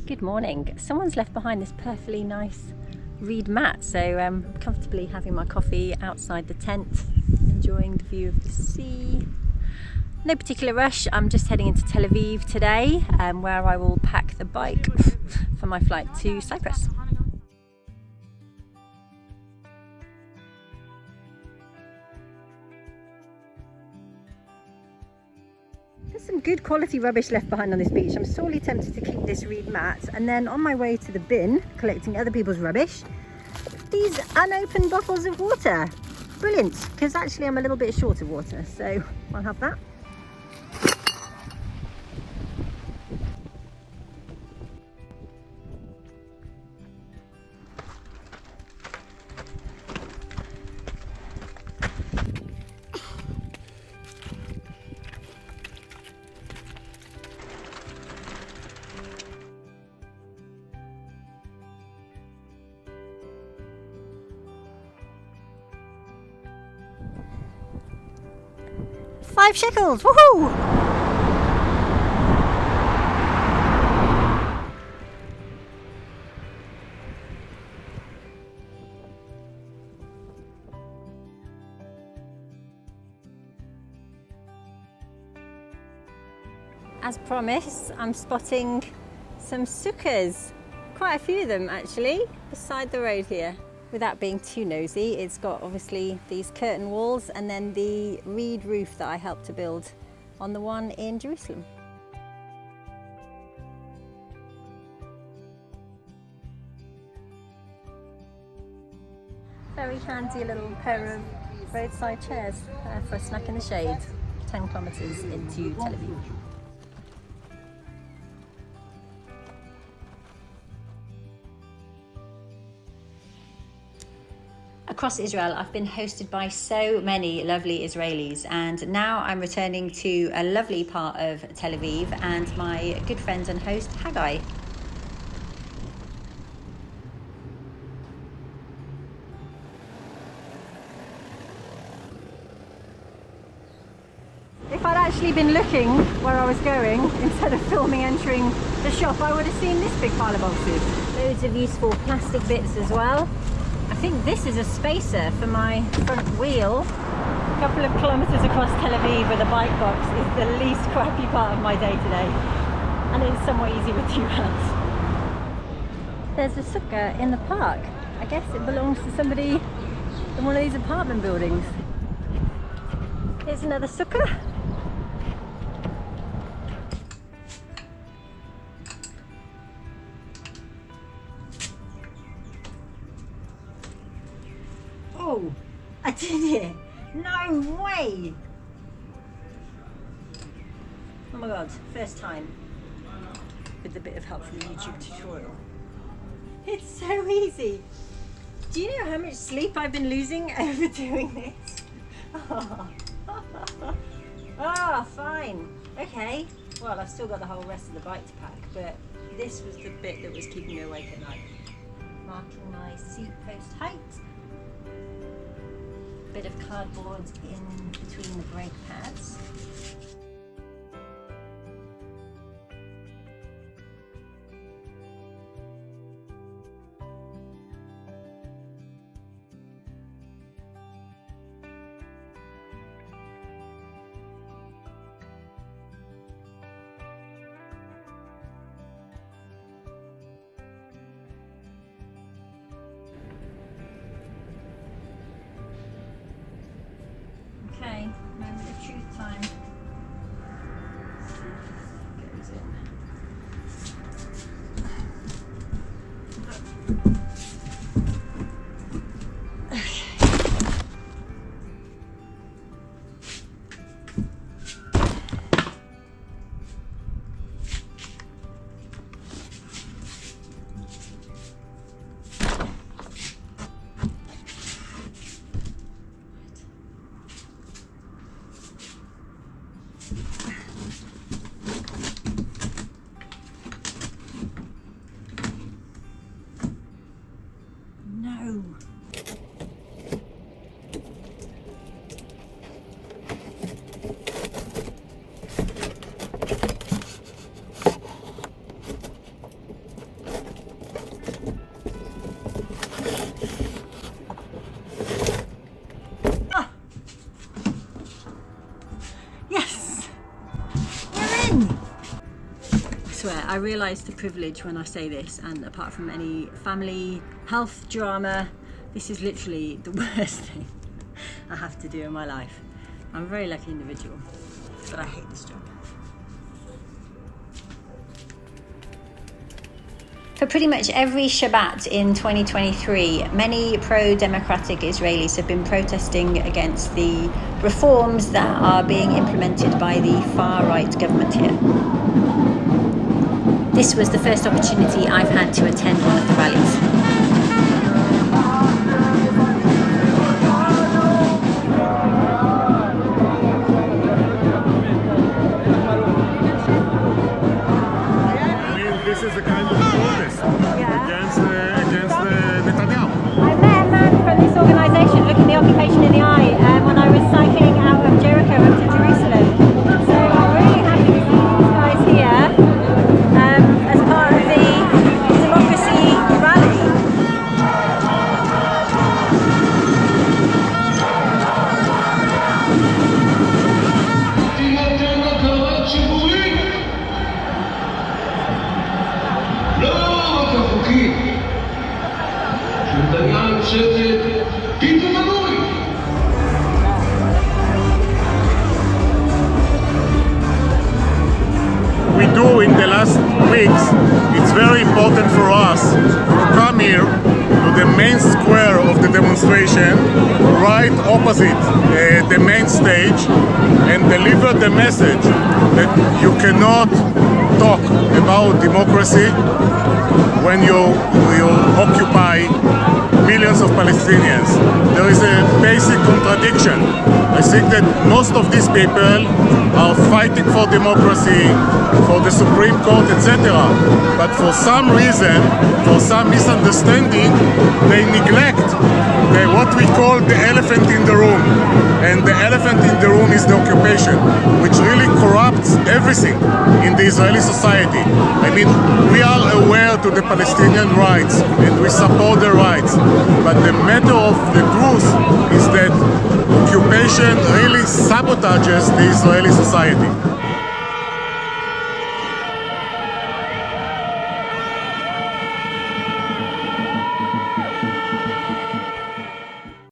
Good morning. Someone's left behind this perfectly nice reed mat, so I'm comfortably having my coffee outside the tent, enjoying the view of the sea. No particular rush. I'm just heading into Tel Aviv today, where I will pack the bike for my flight to Cyprus. There's some good quality rubbish left behind on this beach. I'm sorely tempted to keep this reed mat, and then on my way to the bin collecting other people's rubbish, these unopened bottles of water. Brilliant, because actually I'm a little bit short of water, so I'll have that. £5, woohoo! As promised, I'm spotting some sukkahs, quite a few of them actually, beside the road here. Without being too nosy, it's got obviously these curtain walls and then the reed roof that I helped to build on the one in Jerusalem. Very handy little pair of roadside chairs for a snack in the shade, 10 kilometres into Tel Aviv. Across Israel, I've been hosted by so many lovely Israelis, and now I'm returning to a lovely part of Tel Aviv and my good friend and host, Haggai. If I'd actually been looking where I was going, instead of filming entering the shop, I would have seen this big pile of boxes. Loads of useful plastic bits as well. I think this is a spacer for my front wheel. A couple of kilometres across Tel Aviv with a bike box is the least crappy part of my day today. And it's somewhat easy with 2 hands. There's a sukkah in the park. I guess it belongs to somebody in one of these apartment buildings. Here's another sukkah. Oh, I did it! No way! Oh my god, first time with a bit of help from the YouTube tutorial. It's so easy! Do you know how much sleep I've been losing over doing this? Ah, fine. Okay. Well, I've still got the whole rest of the bike to pack, but this was the bit that was keeping me awake at night. Marking my seat post height. Bit of cardboard in between the brake pads. Okay, moment of truth time. I realise the privilege when I say this, and apart from any family health drama, this is literally the worst thing I have to do in my life. I'm a very lucky individual, but I hate this job. For pretty much every Shabbat in 2023, many pro-democratic Israelis have been protesting against the reforms that are being implemented by the far-right government here. This was the first opportunity I've had to attend one of the rallies. This is a kind of protest against Netanyahu. I met a man from this organisation looking the occupation in the eye when I was cycling out of Jericho up to Jerusalem. So I'm really happy to see these guys here as part of the democracy rally. We do in the last weeks, it's very important for us to come here to the main square of the demonstration, right opposite the main stage, and deliver the message that you cannot talk about democracy when you occupy millions of Palestinians. There is a basic contradiction. I think that most of these people are fighting for democracy, for the Supreme Court, etc. But for some reason, for some misunderstanding, they neglect what we call the elephant in the room. And the elephant in the room is the occupation, which really corrupts everything in the Israeli society. I mean, we are aware to the Palestinian rights and we support their rights. But the matter of the truth is that occupation really sabotages the Israeli society.